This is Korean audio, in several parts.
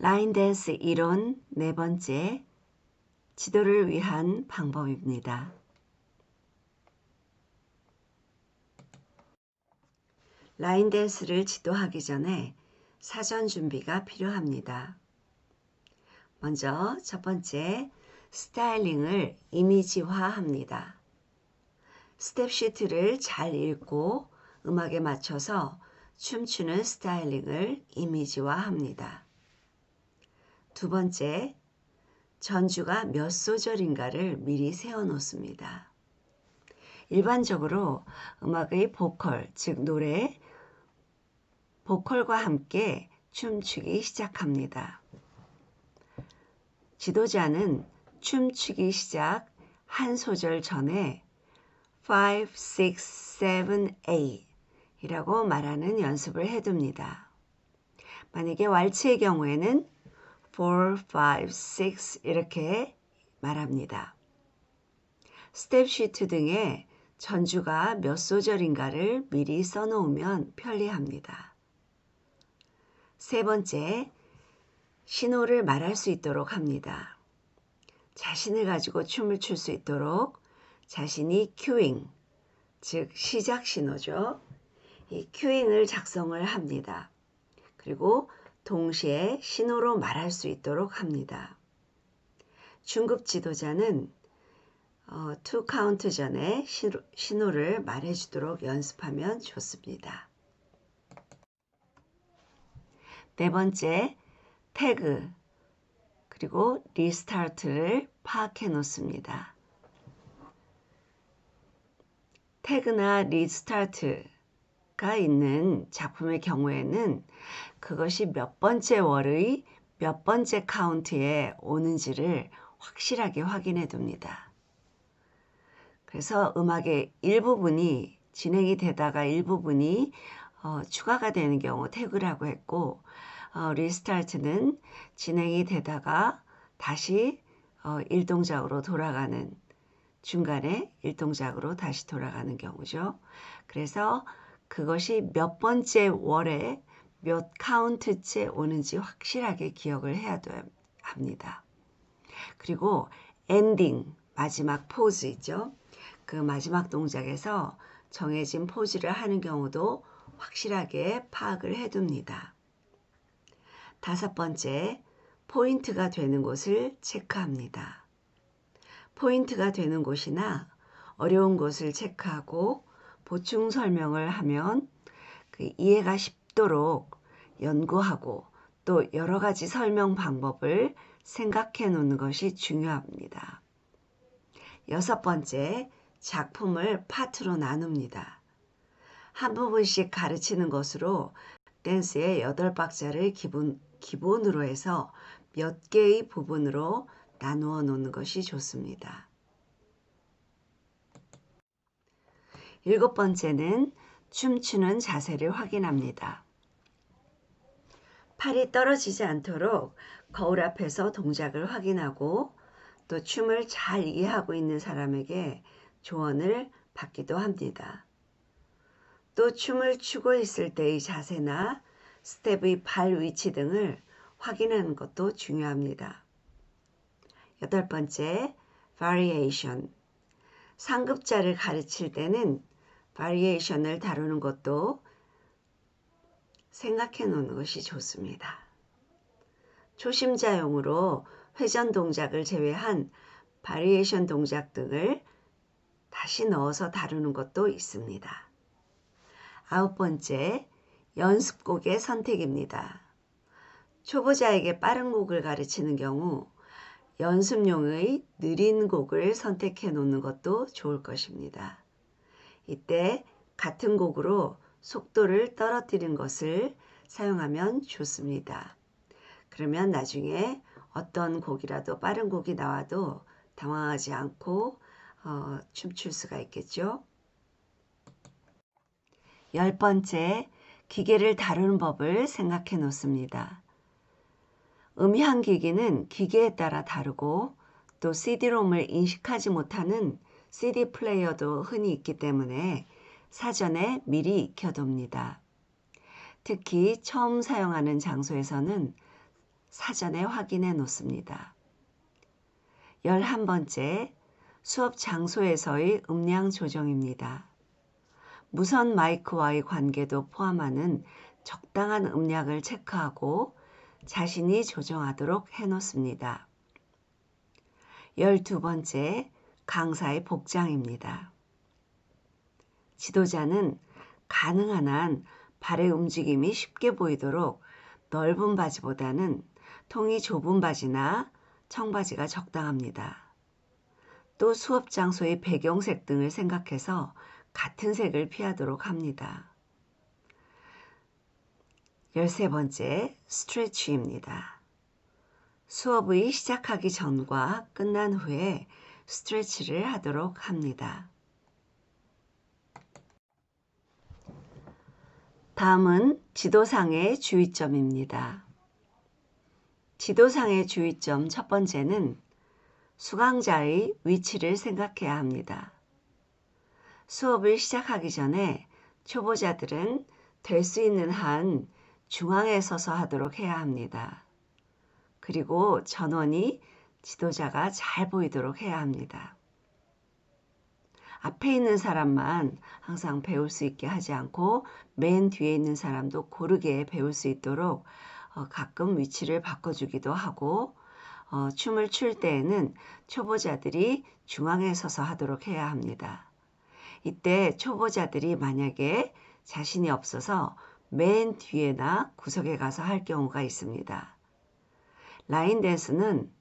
라인 댄스 이론 네 번째, 지도를 위한 방법입니다. 라인 댄스를 지도하기 전에 사전 준비가 필요합니다. 먼저 첫 번째, 스타일링을 이미지화합니다. 스텝 시트를 잘 읽고 음악에 맞춰서 춤추는 스타일링을 이미지화합니다. 두 번째, 전주가 몇 소절인가를 미리 세워놓습니다. 일반적으로 음악의 보컬, 즉 노래, 보컬과 함께 춤추기 시작합니다. 지도자는 춤추기 시작 한 소절 전에 5, 6, 7, 8 이라고 말하는 연습을 해둡니다. 만약에 왈츠의 경우에는 4, 5, 6 이렇게 말합니다. 스텝 시트 등에 전주가 몇 소절인가를 미리 써놓으면 편리합니다. 세 번째, 신호를 말할 수 있도록 합니다. 자신을 가지고 춤을 출 수 있도록 자신이 큐잉, 즉 시작 신호죠. 이 큐잉을 작성을 합니다. 그리고 동시에 신호로 말할 수 있도록 합니다. 중급 지도자는 2 카운트 전에 신호를 말해주도록 연습하면 좋습니다. 네 번째, 태그 그리고 리스타트를 파악해 놓습니다. 태그나 리스타트가 있는 작품의 경우에는 그것이 몇 번째 월의 몇 번째 카운트에 오는지를 확실하게 확인해 둡니다. 그래서 음악의 일부분이 진행이 되다가 일부분이 추가가 되는 경우 태그라고 했고, 리스타트는 진행이 되다가 다시 일동작으로 돌아가는, 중간에 일동작으로 다시 돌아가는 경우죠. 그래서 그것이 몇 번째 월에 몇 카운트째 오는지 확실하게 기억을 해야 합니다. 그리고 엔딩, 마지막 포즈 있죠. 그 마지막 동작에서 정해진 포즈를 하는 경우도 확실하게 파악을 해둡니다. 다섯 번째, 포인트가 되는 곳을 체크합니다. 포인트가 되는 곳이나 어려운 곳을 체크하고 보충 설명을 하면 그 이해가 쉽도록 연구하고 또 여러 가지 설명 방법을 생각해 놓는 것이 중요합니다. 여섯 번째, 작품을 파트로 나눕니다. 한 부분씩 가르치는 것으로 댄스의 8박자를 기본으로 해서 몇 개의 부분으로 나누어 놓는 것이 좋습니다. 일곱 번째는 춤추는 자세를 확인합니다. 팔이 떨어지지 않도록 거울 앞에서 동작을 확인하고 또 춤을 잘 이해하고 있는 사람에게 조언을 받기도 합니다. 또 춤을 추고 있을 때의 자세나 스텝의 발 위치 등을 확인하는 것도 중요합니다. 여덟 번째, variation. 상급자를 가르칠 때는 variation을 다루는 것도 생각해 놓는 것이 좋습니다. 초심자용으로 회전 동작을 제외한 바리에이션 동작 등을 다시 넣어서 다루는 것도 있습니다. 아홉 번째, 연습곡의 선택입니다. 초보자에게 빠른 곡을 가르치는 경우 연습용의 느린 곡을 선택해 놓는 것도 좋을 것입니다. 이때 같은 곡으로 속도를 떨어뜨린 것을 사용하면 좋습니다. 그러면 나중에 어떤 곡이라도 빠른 곡이 나와도 당황하지 않고 춤출 수가 있겠죠. 열 번째, 기계를 다루는 법을 생각해 놓습니다. 음향기기는 기계에 따라 다르고 또 CD롬을 인식하지 못하는 CD 플레이어도 흔히 있기 때문에 사전에 미리 익혀둡니다. 특히 처음 사용하는 장소에서는 사전에 확인해 놓습니다. 11번째, 수업 장소에서의 음량 조정입니다. 무선 마이크와의 관계도 포함하는 적당한 음량을 체크하고 자신이 조정하도록 해놓습니다. 12번째, 강사의 복장입니다. 지도자는 가능한 한 발의 움직임이 쉽게 보이도록 넓은 바지보다는 통이 좁은 바지나 청바지가 적당합니다. 또 수업 장소의 배경색 등을 생각해서 같은 색을 피하도록 합니다. 13번째, 스트레치입니다. 수업의 시작하기 전과 끝난 후에 스트레치를 하도록 합니다. 다음은 지도상의 주의점입니다. 지도상의 주의점 첫 번째는 수강자의 위치를 생각해야 합니다. 수업을 시작하기 전에 초보자들은 될 수 있는 한 중앙에 서서 하도록 해야 합니다. 그리고 전원이 지도자가 잘 보이도록 해야 합니다. 앞에 있는 사람만 항상 배울 수 있게 하지 않고 맨 뒤에 있는 사람도 고르게 배울 수 있도록 가끔 위치를 바꿔주기도 하고 춤을 출 때에는 초보자들이 중앙에 서서 하도록 해야 합니다. 이때 초보자들이 만약에 자신이 없어서 맨 뒤에나 구석에 가서 할 경우가 있습니다. 라인 댄스는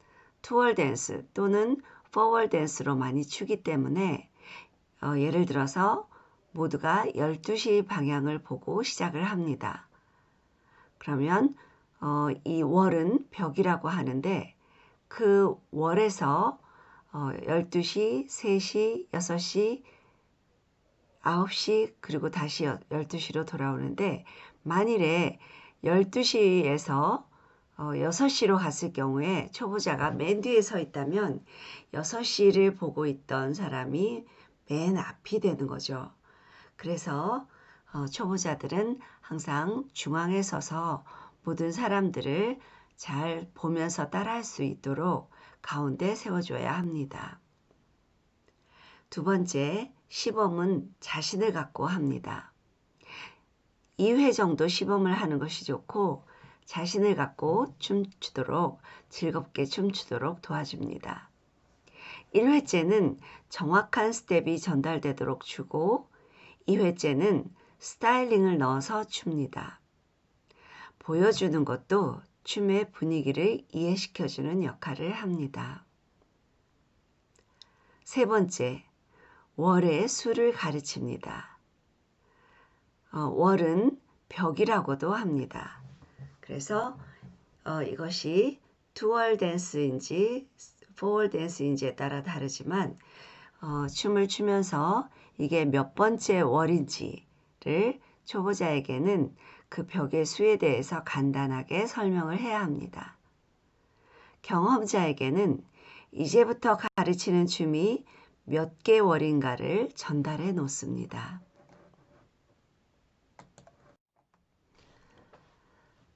투월 댄스 또는 포월 댄스로 많이 추기 때문에 예를 들어서 모두가 12시 방향을 보고 시작을 합니다. 그러면 이 월은 벽이라고 하는데 그 월에서 12시, 3시, 6시, 9시 그리고 다시 12시로 돌아오는데 만일에 12시에서 6시로 갔을 경우에 초보자가 맨 뒤에 서 있다면 6시를 보고 있던 사람이 맨 앞이 되는 거죠. 그래서 초보자들은 항상 중앙에 서서 모든 사람들을 잘 보면서 따라할 수 있도록 가운데 세워줘야 합니다. 두 번째, 시범은 자신을 갖고 합니다. 2회 정도 시범을 하는 것이 좋고 자신을 갖고 춤추도록 즐겁게 춤추도록 도와줍니다. 1회째는 정확한 스텝이 전달되도록 추고 2회째는 스타일링을 넣어서 춥니다. 보여주는 것도 춤의 분위기를 이해시켜주는 역할을 합니다. 세 번째, 월의 수를 가르칩니다. 월은 벽이라고도 합니다. 그래서 이것이 투월 댄스인지 포월 댄스인지에 따라 다르지만 춤을 추면서 이게 몇 번째 월인지를 초보자에게는 그 벽의 수에 대해서 간단하게 설명을 해야 합니다. 경험자에게는 이제부터 가르치는 춤이 몇 개 월인가를 전달해 놓습니다.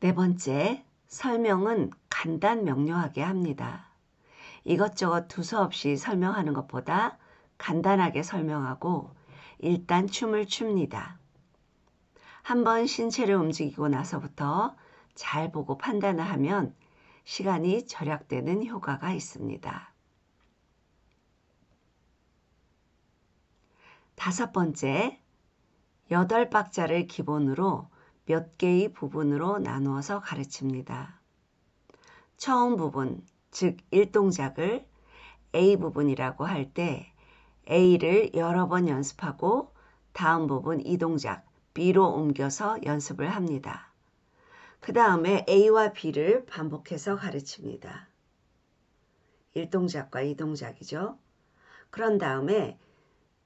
네 번째, 설명은 간단 명료하게 합니다. 이것저것 두서없이 설명하는 것보다 간단하게 설명하고 일단 춤을 춥니다. 한번 신체를 움직이고 나서부터 잘 보고 판단을 하면 시간이 절약되는 효과가 있습니다. 다섯 번째, 8박자를 기본으로 몇 개의 부분으로 나누어서 가르칩니다. 처음 부분, 즉 1동작을 A 부분이라고 할 때 A를 여러 번 연습하고 다음 부분 2동작 B로 옮겨서 연습을 합니다. 그 다음에 A와 B를 반복해서 가르칩니다. 1동작과 2동작이죠. 그런 다음에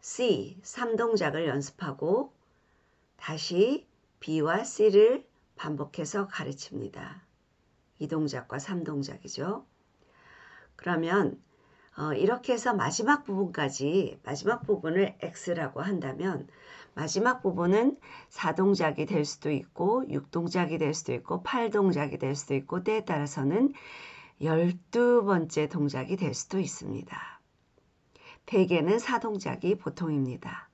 C, 3동작을 연습하고 다시 B와 C를 반복해서 가르칩니다. 2동작과 3동작이죠. 그러면 이렇게 해서 마지막 부분을 X라고 한다면 마지막 부분은 4동작이 될 수도 있고 6동작이 될 수도 있고 8동작이 될 수도 있고 때에 따라서는 12번째 동작이 될 수도 있습니다. 대개는 4동작이 보통입니다.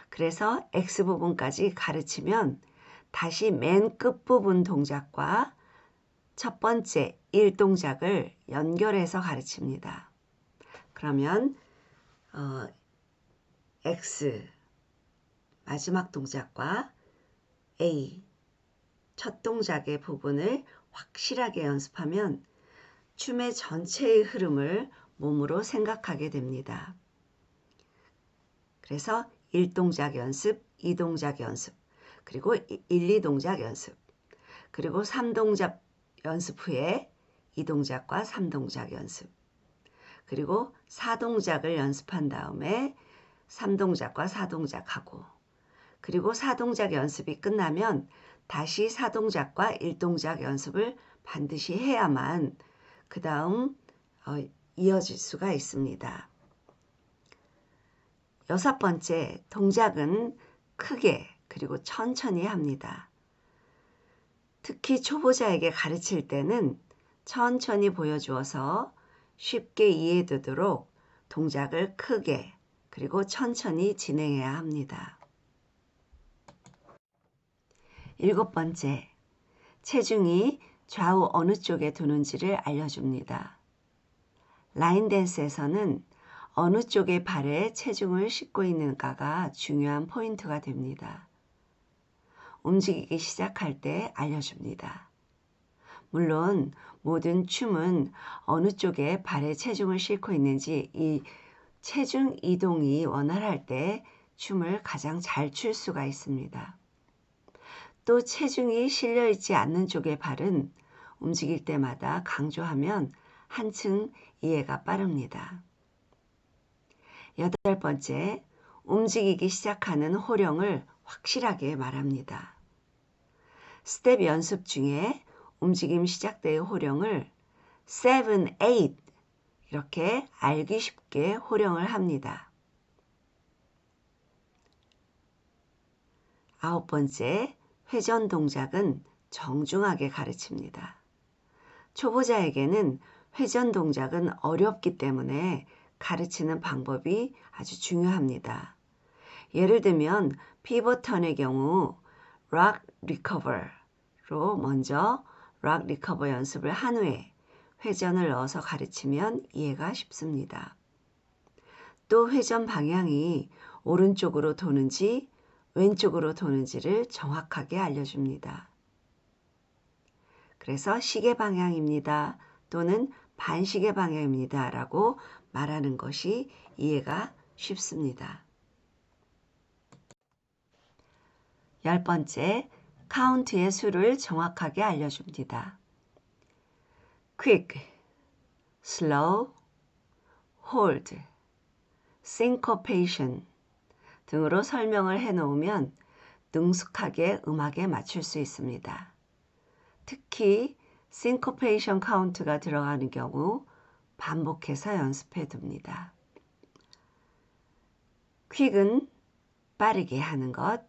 그래서 X부분까지 가르치면 다시 맨 끝부분 동작과 첫 번째 1동작을 연결해서 가르칩니다. 그러면 X 마지막 동작과 A 첫 동작의 부분을 확실하게 연습하면 춤의 전체의 흐름을 몸으로 생각하게 됩니다. 그래서 1동작 연습, 2동작 연습, 그리고 1, 2동작 연습, 그리고 3동작 연습 후에 2동작과 3동작 연습, 그리고 4동작을 연습한 다음에 3동작과 4동작 하고, 그리고 4동작 연습이 끝나면 다시 4동작과 1동작 연습을 반드시 해야만 그 다음 이어질 수가 있습니다. 6번째, 동작은 크게 그리고 천천히 합니다. 특히 초보자에게 가르칠 때는 천천히 보여주어서 쉽게 이해되도록 동작을 크게 그리고 천천히 진행해야 합니다. 7번째, 체중이 좌우 어느 쪽에 두는지를 알려줍니다. 라인 댄스에서는 어느 쪽의 발에 체중을 싣고 있는가가 중요한 포인트가 됩니다. 움직이기 시작할 때 알려줍니다. 물론 모든 춤은 어느 쪽에 발에 체중을 싣고 있는지 이 체중 이동이 원활할 때 춤을 가장 잘 출 수가 있습니다. 또 체중이 실려 있지 않는 쪽의 발은 움직일 때마다 강조하면 한층 이해가 빠릅니다. 8번째, 움직이기 시작하는 호령을 확실하게 말합니다. 스텝 연습 중에 움직임 시작대의 호령을 7, 8 이렇게 알기 쉽게 호령을 합니다. 9번째, 회전 동작은 정중하게 가르칩니다. 초보자에게는 회전 동작은 어렵기 때문에 가르치는 방법이 아주 중요합니다. 예를 들면 피벗 턴의 경우 락 리커버로 먼저 락 리커버 연습을 한 후에 회전을 넣어서 가르치면 이해가 쉽습니다. 또 회전 방향이 오른쪽으로 도는지 왼쪽으로 도는지를 정확하게 알려줍니다. 그래서 시계 방향입니다. 또는 반시계 방향입니다. 라고 말하는 것이 이해가 쉽습니다. 10번째, 카운트의 수를 정확하게 알려줍니다. quick, slow, hold, syncopation 등으로 설명을 해놓으면 능숙하게 음악에 맞출 수 있습니다. 특히 syncopation 카운트가 들어가는 경우 반복해서 연습해 둡니다. quick은 빠르게 하는 것,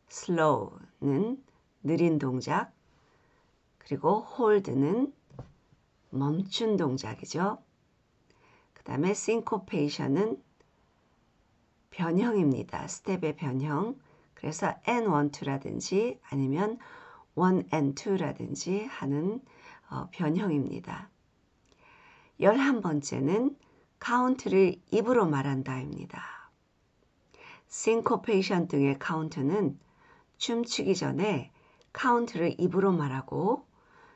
slow는 느린 동작, 그리고 hold는 멈춘 동작이죠. 그 다음에 syncopation은 변형입니다. 스텝의 변형. 그래서 N1, 2라든지 아니면 1 and 2라든지 하는 변형입니다. 11번째는 카운트를 입으로 말한다입니다. syncopation 등의 카운트는 춤추기 전에 카운트를 입으로 말하고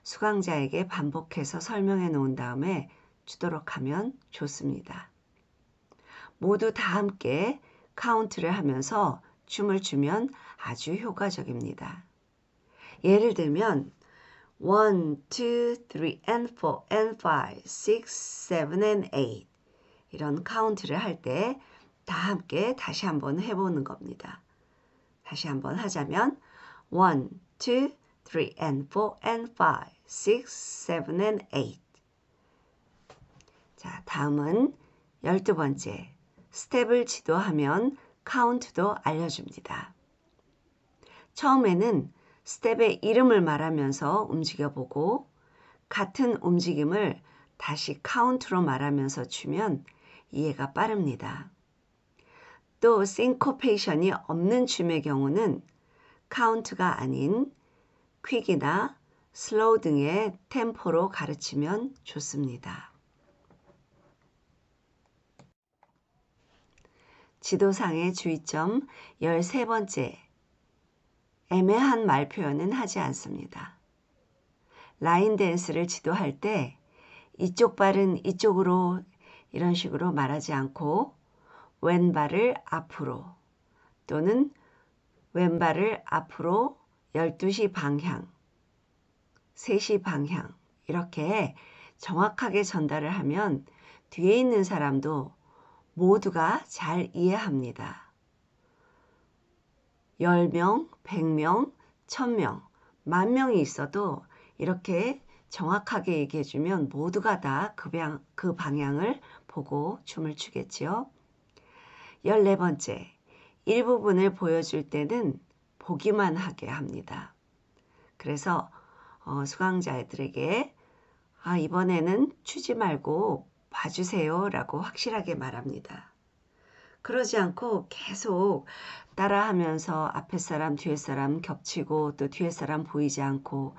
수강자에게 반복해서 설명해 놓은 다음에 추도록 하면 좋습니다. 모두 다 함께 카운트를 하면서 춤을 추면 아주 효과적입니다. 예를 들면 1, 2, 3, and 4, and 5, 6, 7, and 8 이런 카운트를 할 때 다 함께 다시 한번 해보는 겁니다. 다시 한번 하자면 1, 2, 3, and 4, and 5, 6, 7, and 8 자, 다음은 12번째. 스텝을 지도하면 카운트도 알려줍니다. 처음에는 스텝의 이름을 말하면서 움직여보고 같은 움직임을 다시 카운트로 말하면서 추면 이해가 빠릅니다. 또 싱코페이션이 없는 춤의 경우는 카운트가 아닌 퀵이나 슬로우 등의 템포로 가르치면 좋습니다. 지도상의 주의점 13번째. 애매한 말 표현은 하지 않습니다. 라인 댄스를 지도할 때 이쪽 발은 이쪽으로 이런 식으로 말하지 않고 왼발을 앞으로 또는 왼발을 앞으로 12시 방향, 3시 방향 이렇게 정확하게 전달을 하면 뒤에 있는 사람도 모두가 잘 이해합니다. 10명, 100명, 1000명, 10,000명이 있어도 이렇게 정확하게 얘기해주면 모두가 다 그 방향을 보고 춤을 추겠지요. 14번째, 일부분을 보여줄 때는 보기만 하게 합니다. 그래서 수강자들에게 이번에는 추지 말고 봐주세요 라고 확실하게 말합니다. 그러지 않고 계속 따라하면서 앞에 사람 뒤에 사람 겹치고 또 뒤에 사람 보이지 않고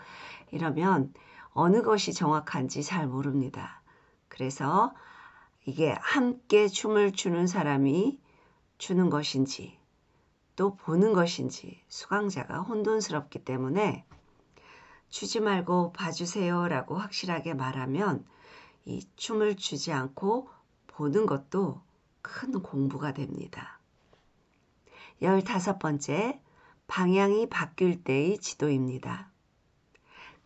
이러면 어느 것이 정확한지 잘 모릅니다. 그래서 이게 함께 춤을 추는 사람이 추는 것인지 또 보는 것인지 수강자가 혼돈스럽기 때문에 추지 말고 봐주세요 라고 확실하게 말하면 이 춤을 추지 않고 보는 것도 큰 공부가 됩니다. 15번째, 방향이 바뀔 때의 지도입니다.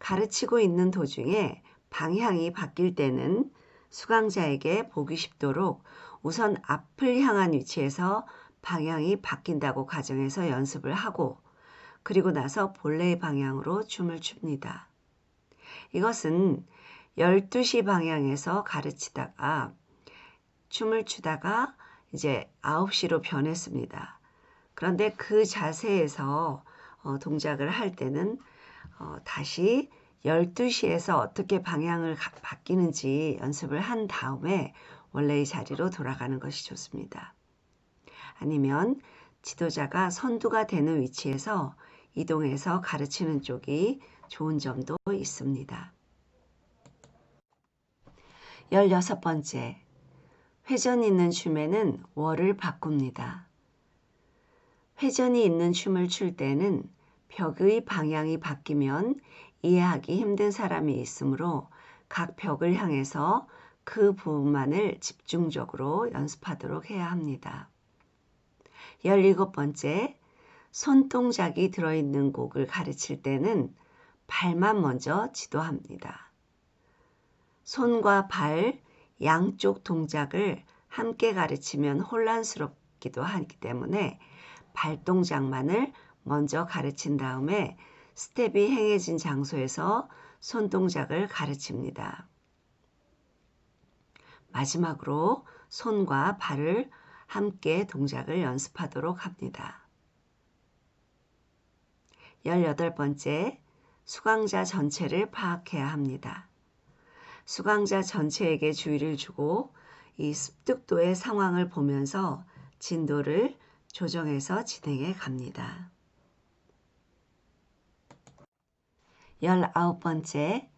가르치고 있는 도중에 방향이 바뀔 때는 수강자에게 보기 쉽도록 우선 앞을 향한 위치에서 방향이 바뀐다고 가정해서 연습을 하고 그리고 나서 본래의 방향으로 춤을 춥니다. 이것은 12시 방향에서 가르치다가 춤을 추다가 이제 9시로 변했습니다. 그런데 그 자세에서 동작을 할 때는 다시 12시에서 어떻게 방향을 바뀌는지 연습을 한 다음에 원래의 자리로 돌아가는 것이 좋습니다. 아니면 지도자가 선두가 되는 위치에서 이동해서 가르치는 쪽이 좋은 점도 있습니다. 16번째, 회전 있는 춤에는 월을 바꿉니다. 회전이 있는 춤을 출 때는 벽의 방향이 바뀌면 이해하기 힘든 사람이 있으므로 각 벽을 향해서 그 부분만을 집중적으로 연습하도록 해야 합니다. 17번째, 손동작이 들어있는 곡을 가르칠 때는 발만 먼저 지도합니다. 손과 발, 양쪽 동작을 함께 가르치면 혼란스럽기도 하기 때문에 발동작만을 먼저 가르친 다음에 스텝이 행해진 장소에서 손동작을 가르칩니다. 마지막으로 손과 발을 함께 동작을 연습하도록 합니다. 18번째, 수강자 전체를 파악해야 합니다. 수강자 전체에게 주의를 주고 이 습득도의 상황을 보면서 진도를 조정해서 진행해 갑니다. 19번째,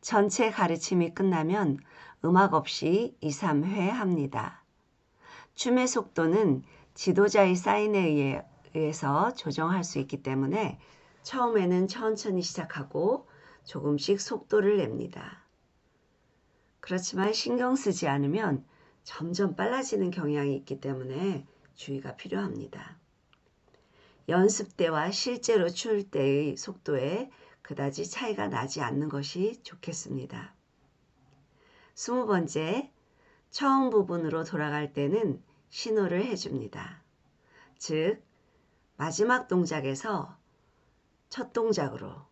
전체 가르침이 끝나면 음악 없이 2, 3회 합니다. 춤의 속도는 지도자의 사인에 의해서 조정할 수 있기 때문에 처음에는 천천히 시작하고 조금씩 속도를 냅니다. 그렇지만 신경 쓰지 않으면 점점 빨라지는 경향이 있기 때문에 주의가 필요합니다. 연습 때와 실제로 출 때의 속도에 그다지 차이가 나지 않는 것이 좋겠습니다. 20번째, 처음 부분으로 돌아갈 때는 신호를 해줍니다. 즉, 마지막 동작에서 첫 동작으로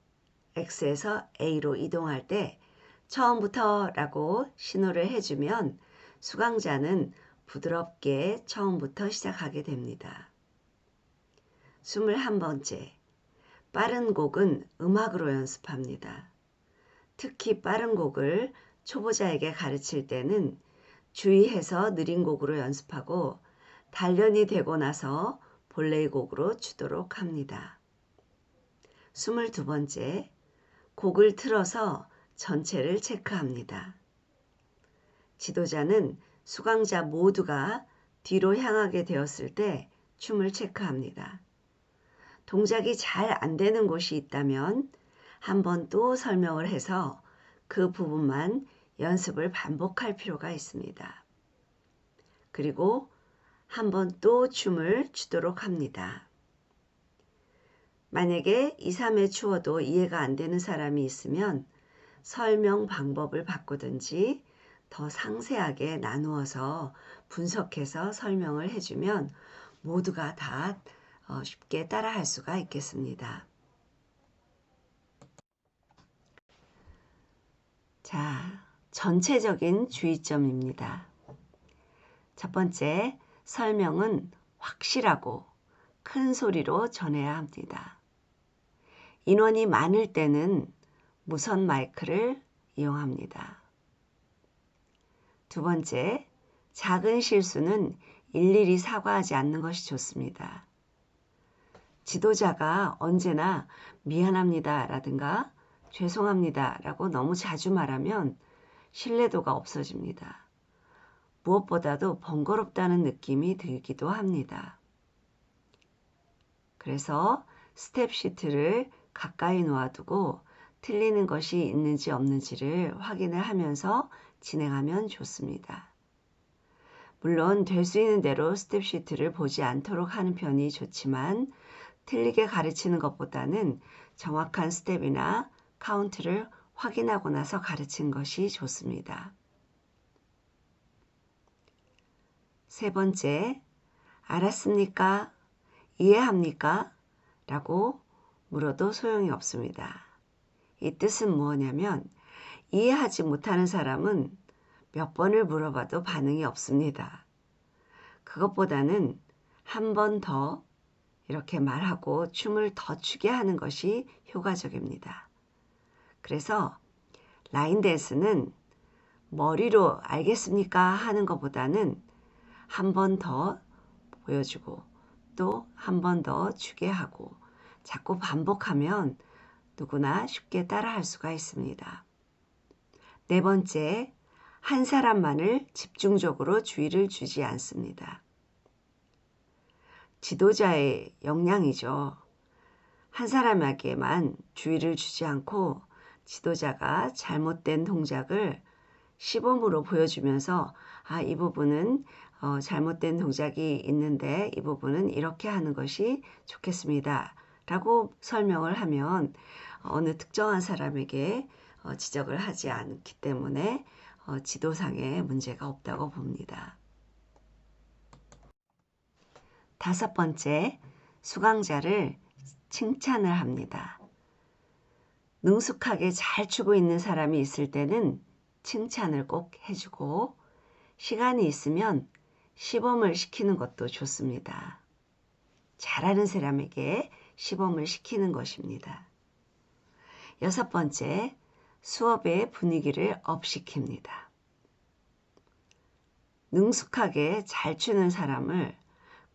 X에서 A로 이동할 때 처음부터 라고 신호를 해주면 수강자는 부드럽게 처음부터 시작하게 됩니다. 21번째, 빠른 곡은 음악으로 연습합니다. 특히 빠른 곡을 초보자에게 가르칠 때는 주의해서 느린 곡으로 연습하고 단련이 되고 나서 본래의 곡으로 추도록 합니다. 22번째, 곡을 틀어서 전체를 체크합니다. 지도자는 수강자 모두가 뒤로 향하게 되었을 때 춤을 체크합니다. 동작이 잘 안 되는 곳이 있다면 한 번 또 설명을 해서 그 부분만 연습을 반복할 필요가 있습니다. 그리고 한 번 또 춤을 추도록 합니다. 만약에 2, 3회 추어도 이해가 안 되는 사람이 있으면 설명 방법을 바꾸든지 더 상세하게 나누어서 분석해서 설명을 해주면 모두가 다 쉽게 따라할 수가 있겠습니다. 자, 전체적인 주의점입니다. 첫 번째, 설명은 확실하고 큰 소리로 전해야 합니다. 인원이 많을 때는 무선 마이크를 이용합니다. 두 번째, 작은 실수는 일일이 사과하지 않는 것이 좋습니다. 지도자가 언제나 미안합니다 라든가 죄송합니다 라고 너무 자주 말하면 신뢰도가 없어집니다. 무엇보다도 번거롭다는 느낌이 들기도 합니다. 그래서 스텝 시트를 가까이 놓아두고 틀리는 것이 있는지 없는지를 확인을 하면서 진행하면 좋습니다. 물론 될 수 있는 대로 스텝 시트를 보지 않도록 하는 편이 좋지만 틀리게 가르치는 것보다는 정확한 스텝이나 카운트를 확인하고 나서 가르치는 것이 좋습니다. 세 번째, 알았습니까? 이해합니까? 라고 물어도 소용이 없습니다. 이 뜻은 무엇이냐면 이해하지 못하는 사람은 몇 번을 물어봐도 반응이 없습니다. 그것보다는 한 번 더 이렇게 말하고 춤을 더 추게 하는 것이 효과적입니다. 그래서 라인 댄스는 머리로 알겠습니까? 하는 것보다는 한 번 더 보여주고 또 한 번 더 추게 하고 자꾸 반복하면 누구나 쉽게 따라할 수가 있습니다. 네 번째, 한 사람만을 집중적으로 주의를 주지 않습니다. 지도자의 역량이죠. 한 사람에게만 주의를 주지 않고 지도자가 잘못된 동작을 시범으로 보여주면서 이 부분은 잘못된 동작이 있는데 이 부분은 이렇게 하는 것이 좋겠습니다. 라고 설명을 하면 어느 특정한 사람에게 지적을 하지 않기 때문에 지도상에 문제가 없다고 봅니다. 다섯 번째, 수강자를 칭찬을 합니다. 능숙하게 잘 추고 있는 사람이 있을 때는 칭찬을 꼭 해주고 시간이 있으면 시범을 시키는 것도 좋습니다. 잘하는 사람에게 시범을 시키는 것입니다. 여섯 번째, 수업의 분위기를 업시킵니다. 능숙하게 잘 추는 사람을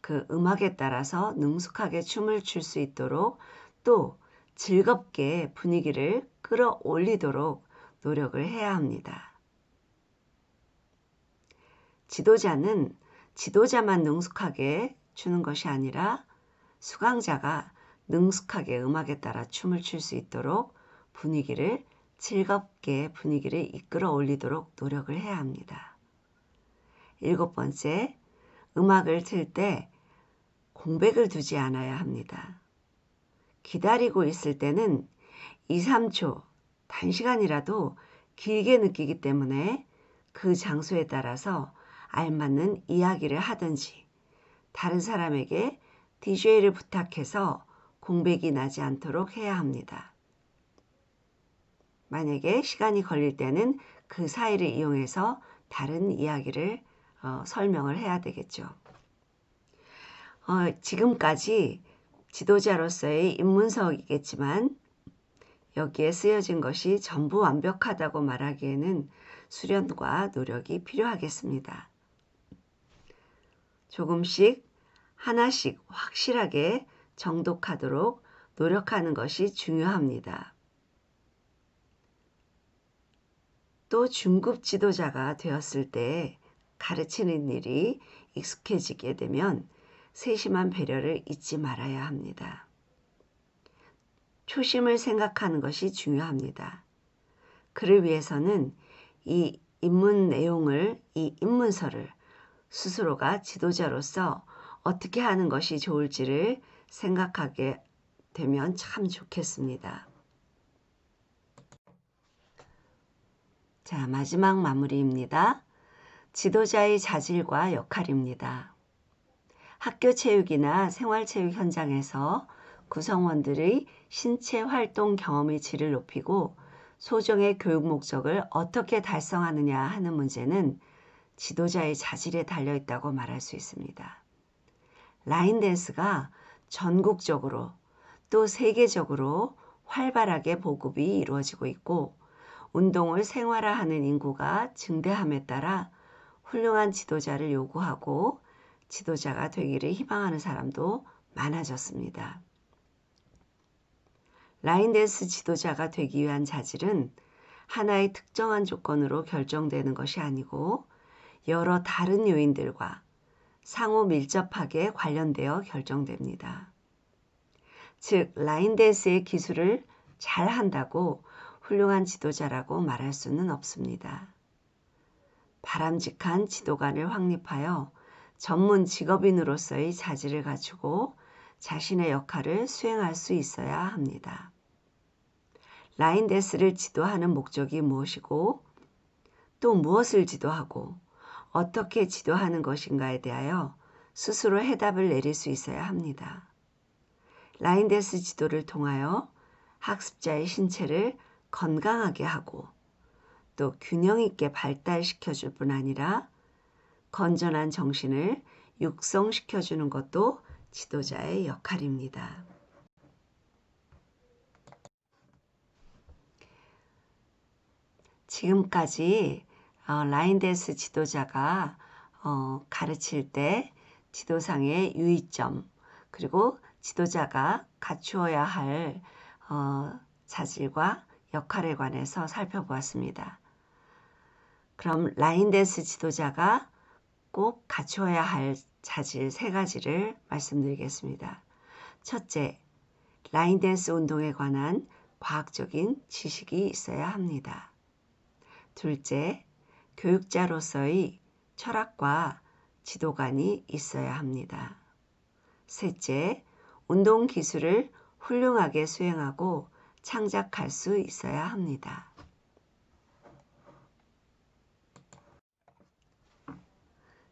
그 음악에 따라서 능숙하게 춤을 출 수 있도록 또 즐겁게 분위기를 끌어올리도록 노력을 해야 합니다. 지도자는 지도자만 능숙하게 추는 것이 아니라 수강자가 능숙하게 음악에 따라 춤을 출 수 있도록 분위기를 즐겁게 분위기를 이끌어 올리도록 노력을 해야 합니다. 일곱 번째, 음악을 틀 때 공백을 두지 않아야 합니다. 기다리고 있을 때는 2, 3초, 단시간이라도 길게 느끼기 때문에 그 장소에 따라서 알맞는 이야기를 하든지 다른 사람에게 DJ를 부탁해서 공백이 나지 않도록 해야 합니다. 만약에 시간이 걸릴 때는 그 사이를 이용해서 다른 이야기를 설명을 해야 되겠죠. 지금까지 지도자로서의 입문서이겠지만 여기에 쓰여진 것이 전부 완벽하다고 말하기에는 수련과 노력이 필요하겠습니다. 조금씩 하나씩 확실하게 정독하도록 노력하는 것이 중요합니다. 또 중급 지도자가 되었을 때 가르치는 일이 익숙해지게 되면 세심한 배려를 잊지 말아야 합니다. 초심을 생각하는 것이 중요합니다. 그를 위해서는 이 입문 내용을, 이 입문서를 스스로가 지도자로서 어떻게 하는 것이 좋을지를 생각하게 되면 참 좋겠습니다. 자, 마지막 마무리입니다. 지도자의 자질과 역할입니다. 학교 체육이나 생활체육 현장에서 구성원들의 신체 활동 경험의 질을 높이고 소정의 교육 목적을 어떻게 달성하느냐 하는 문제는 지도자의 자질에 달려있다고 말할 수 있습니다. 라인 댄스가 전국적으로 또 세계적으로 활발하게 보급이 이루어지고 있고 운동을 생활화하는 인구가 증대함에 따라 훌륭한 지도자를 요구하고 지도자가 되기를 희망하는 사람도 많아졌습니다. 라인댄스 지도자가 되기 위한 자질은 하나의 특정한 조건으로 결정되는 것이 아니고 여러 다른 요인들과 상호 밀접하게 관련되어 결정됩니다. 즉, 라인댄스의 기술을 잘 한다고 훌륭한 지도자라고 말할 수는 없습니다. 바람직한 지도관을 확립하여 전문 직업인으로서의 자질을 갖추고 자신의 역할을 수행할 수 있어야 합니다. 라인댄스를 지도하는 목적이 무엇이고 또 무엇을 지도하고 어떻게 지도하는 것인가에 대하여 스스로 해답을 내릴 수 있어야 합니다. 라인댄스 지도를 통하여 학습자의 신체를 건강하게 하고 또 균형 있게 발달시켜 줄 뿐 아니라 건전한 정신을 육성시켜 주는 것도 지도자의 역할입니다. 지금까지 라인댄스 지도자가 가르칠 때 지도상의 유의점 그리고 지도자가 갖추어야 할 자질과 역할에 관해서 살펴보았습니다. 그럼 라인댄스 지도자가 꼭 갖추어야 할 자질 3가지를 말씀드리겠습니다. 첫째, 라인댄스 운동에 관한 과학적인 지식이 있어야 합니다. 둘째, 교육자로서의 철학과 지도관이 있어야 합니다. 셋째, 운동 기술을 훌륭하게 수행하고 창작할 수 있어야 합니다.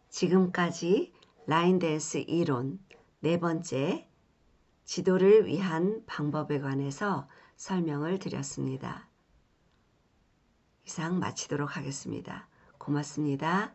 지금까지 라인댄스 이론 4번째, 지도를 위한 방법에 관해서 설명을 드렸습니다. 이상 마치도록 하겠습니다. 고맙습니다.